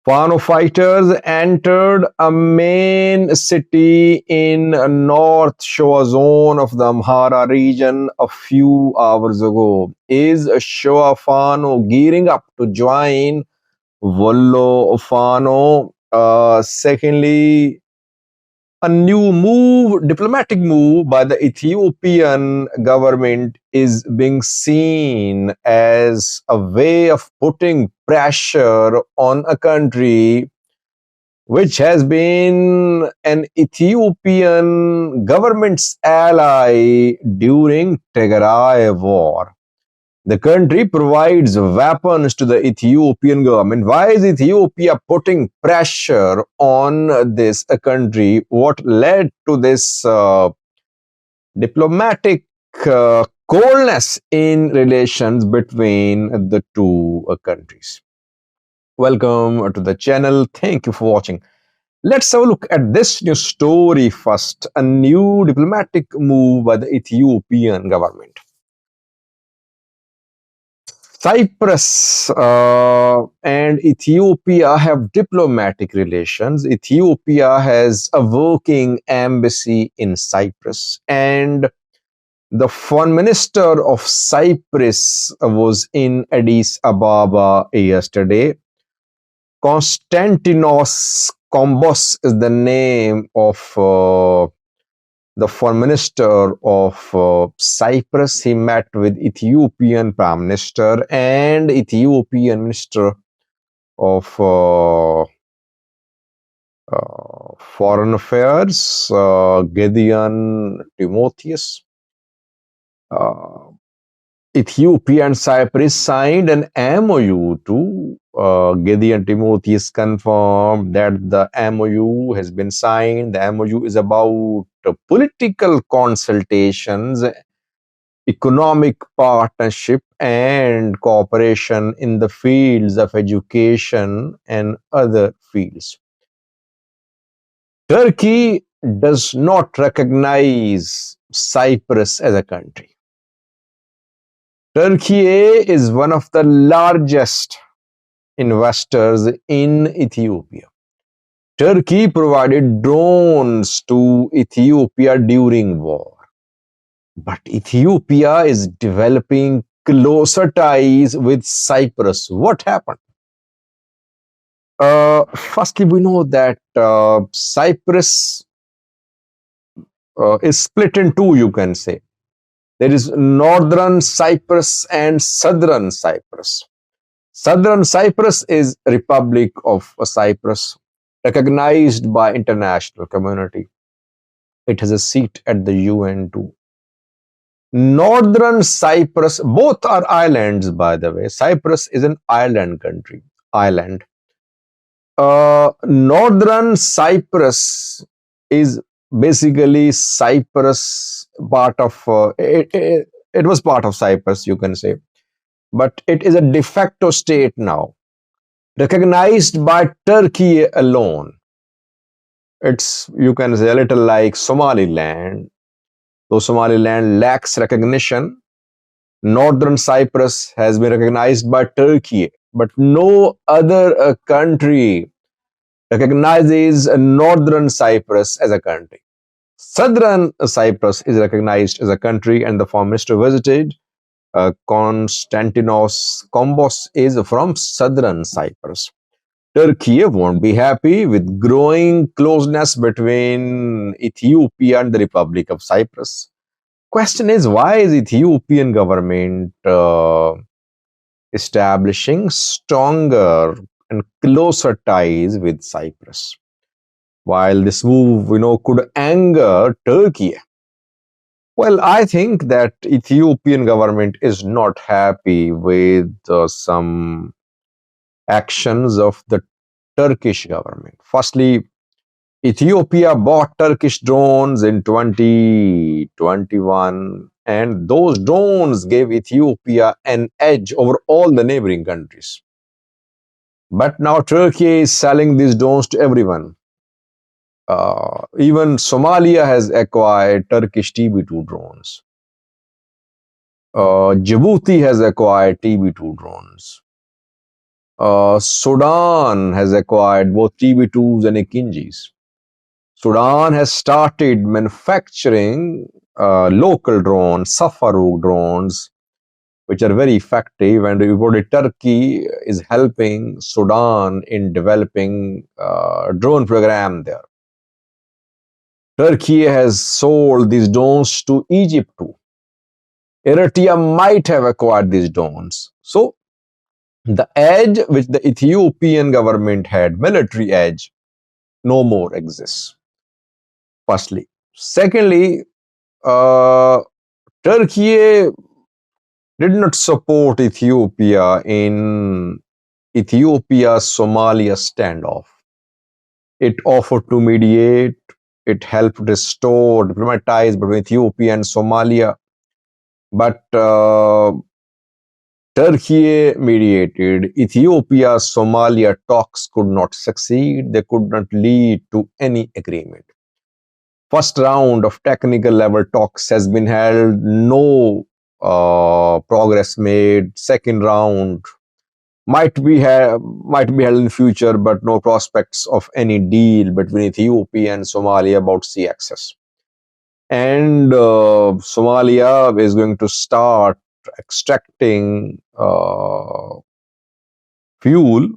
Fano fighters entered a main city in North Shewa zone of the Amhara region a few hours ago. Is Shewa Fano gearing up to join Vollo Fano? Secondly, a new diplomatic move by the Ethiopian government is being seen as a way of putting pressure on a country which has been an Ethiopian government's ally during Tigray war. The country provides weapons to the Ethiopian government. Why is Ethiopia putting pressure on this country? What led to this diplomatic coldness in relations between the two countries? Welcome to the channel. Thank you for watching. Let's have a look at this new story first. A new diplomatic move by the Ethiopian government. Cyprus and Ethiopia have diplomatic relations. Ethiopia has a working embassy in Cyprus, and the foreign minister of Cyprus was in Addis Ababa yesterday. Konstantinos Kombos is the name of the foreign minister of Cyprus. He met with Ethiopian prime minister and Ethiopian minister of foreign affairs, Gideon Timotheus. Ethiopia and Cyprus signed an MOU to Gideon Timotheus confirmed that the MOU has been signed. The MOU is about political consultations, economic partnership, and cooperation in the fields of education and other fields. Turkey does not recognize Cyprus as a country. Turkey is one of the largest investors in Ethiopia. Turkey provided drones to Ethiopia during war. But Ethiopia is developing closer ties with Cyprus. What happened? Firstly, we know that Cyprus is split in two, you can say. There is northern Cyprus and southern Cyprus. Southern Cyprus is Republic of Cyprus, recognized by international community. It has a seat at the UN too. Northern Cyprus, both are islands, by the way. Cyprus is an island country, island. Northern Cyprus is basically Cyprus, part of, it was part of Cyprus, you can say. But it is a de facto state now, recognized by Turkey alone. It's, you can say, a little like Somaliland. Though Somaliland lacks recognition, Northern Cyprus has been recognized by Turkey, but no other country recognizes Northern Cyprus as a country. Southern Cyprus is recognized as a country, and the foreign minister visited. Konstantinos Kombos is from southern Cyprus. Turkey won't be happy with growing closeness between Ethiopia and the Republic of Cyprus. Question is, why is Ethiopian government establishing stronger and closer ties with Cyprus? While this move, could anger Turkey. Well, I think that Ethiopian government is not happy with some actions of the Turkish government. Firstly, Ethiopia bought Turkish drones in 2021, and those drones gave Ethiopia an edge over all the neighboring countries. But now Turkey is selling these drones to everyone. Even Somalia has acquired Turkish TB2 drones. Djibouti has acquired TB2 drones. Sudan has acquired both TB2s and Akinjis. Sudan has started manufacturing local drones, Safaruk drones, which are very effective. And reported Turkey is helping Sudan in developing drone program there. Turkey has sold these drones to Egypt too. Eritrea might have acquired these drones. So the edge which the Ethiopian government had, military edge, no more exists. Firstly. Secondly, Turkey did not support Ethiopia in Ethiopia-Somalia standoff. It offered to mediate. It helped restore, diplomatize between Ethiopia and Somalia. But Turkey mediated. Ethiopia-Somalia talks could not succeed. They could not lead to any agreement. First round of technical level talks has been held. No progress made. Second round might be held in future, but no prospects of any deal between Ethiopia and Somalia about sea access. And Somalia is going to start extracting fuel.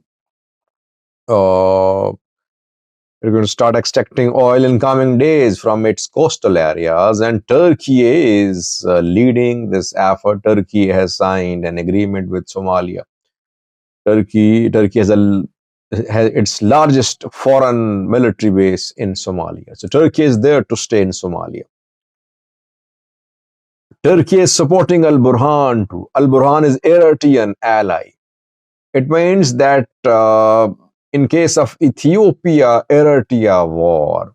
We're going to start extracting oil in coming days from its coastal areas, and Turkey is leading this effort. Turkey has signed an agreement with Somalia. Turkey has its largest foreign military base in Somalia. So Turkey is there to stay in Somalia. Turkey is supporting Al-Burhan too. Al-Burhan is Eritrean ally. It means that in case of Ethiopia-Eritrea war,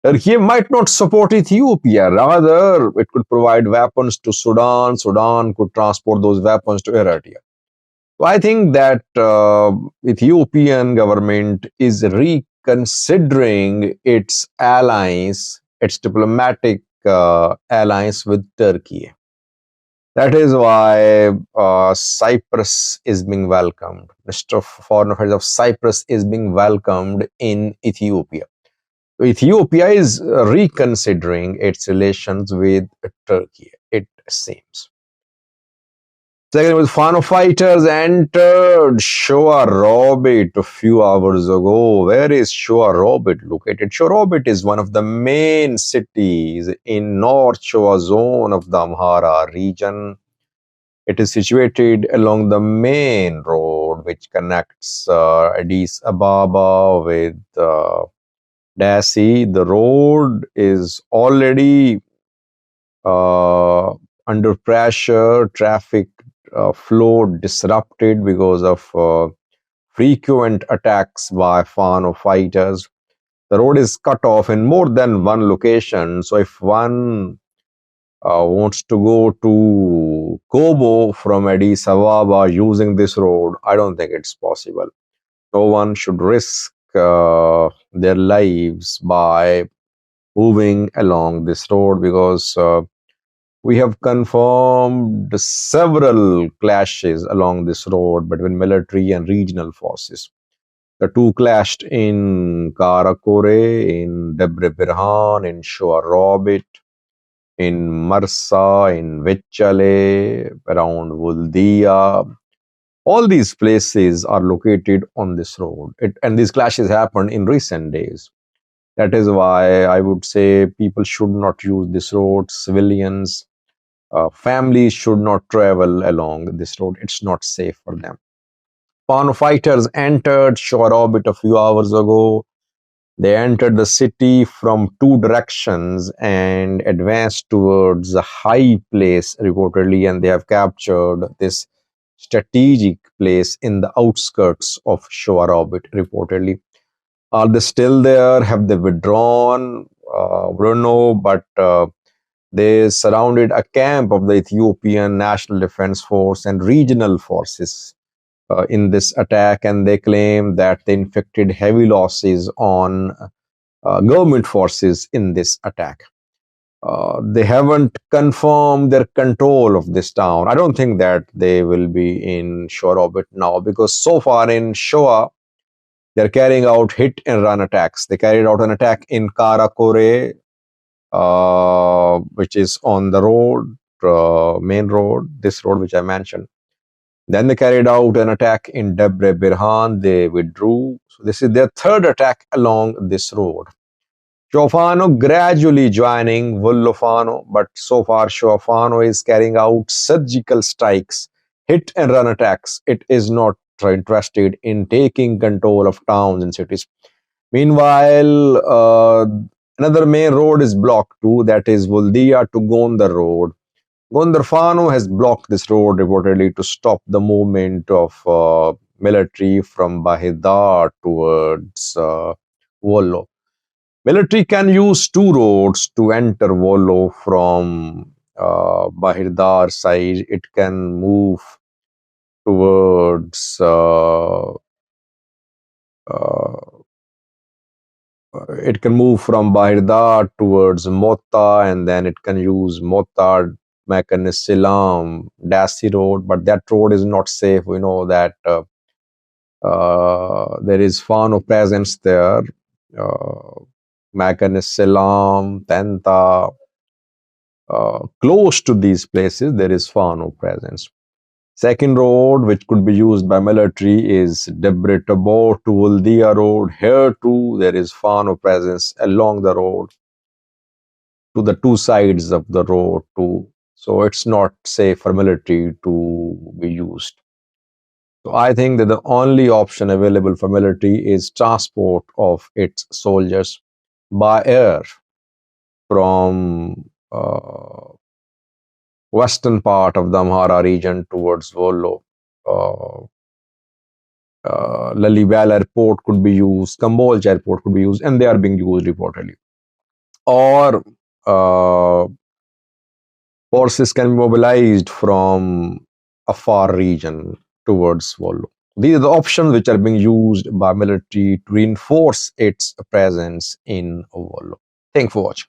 Turkey might not support Ethiopia. Rather, it could provide weapons to Sudan. Sudan could transport those weapons to Eritrea. So I think that Ethiopian government is reconsidering its alliance, its diplomatic alliance with Turkey. That is why Cyprus is being welcomed. Minister of Foreign Affairs of Cyprus is being welcomed in Ethiopia. So Ethiopia is reconsidering its relations with Turkey, it seems. Second was Fano fighters entered Shewa Robit a few hours ago. Where is Shewa Robit located? Shewa Robit is one of the main cities in North Shewa zone of the Amhara region. It is situated along the main road which connects Addis Ababa with Dasi. The road is already under pressure, traffic flow disrupted because of frequent attacks by Fano fighters. The road is cut off in more than one location. So if one wants to go to Kobo from Addis Ababa using this road, I don't think it's possible. No one should risk their lives by moving along this road because we have confirmed several clashes along this road between military and regional forces. The two clashed in Karakore, in Debre Birhan, in Shewa Robit, in Marsa, in Vechale, around Wuldia. All these places are located on this road. And these clashes happened in recent days. That is why I would say people should not use this road. Civilians, families should not travel along this road. It's not safe for them. Fano fighters entered Shewa Robit a few hours ago. They entered the city from two directions and advanced towards a high place reportedly, and they have captured this strategic place in the outskirts of Shewa Robit reportedly. Are they still there? Have they withdrawn? We don't know, but they surrounded a camp of the Ethiopian National Defense Force and regional forces in this attack, and they claim that they inflicted heavy losses on government forces in this attack. They haven't confirmed their control of this town. I don't think that they will be in Shewa Robit now, because so far in Shewa, they're carrying out hit and run attacks. They carried out an attack in Karakore, which is on the road, main road, this road which I mentioned. Then they carried out an attack in Debre Birhan. They withdrew. So this is their third attack along this road. Fano gradually joining Fano, but so far Fano is carrying out surgical strikes, hit and run attacks. It is not interested in taking control of towns and cities. Meanwhile, another main road is blocked too, that is Vuldia to Gondar road. Gondar Fano has blocked this road reportedly to stop the movement of military from Bahidar towards Wollo. Military can use two roads to enter Wollo from Bahirdar side. It can move towards uh, it can move from Bahirdar towards Mota, and then it can use Mota, Mekanisilam, Dasi road, but that road is not safe. We know that there is Fano presence there. Mekanisilam, Tenta, close to these places, there is Fano presence. Second road, which could be used by military, is Debre Tabor to Uldia road. Here too, there is Fano presence along the road, to the two sides of the road too. So it's not safe for military to be used. So I think that the only option available for military is transport of its soldiers by air from western part of the Amhara region towards Wollo. Lalibela airport could be used, Kambolj airport could be used, and they are being used reportedly. Or forces can be mobilized from a far region towards Wollo. These are the options which are being used by military to reinforce its presence in Wollo. Thanks for watching.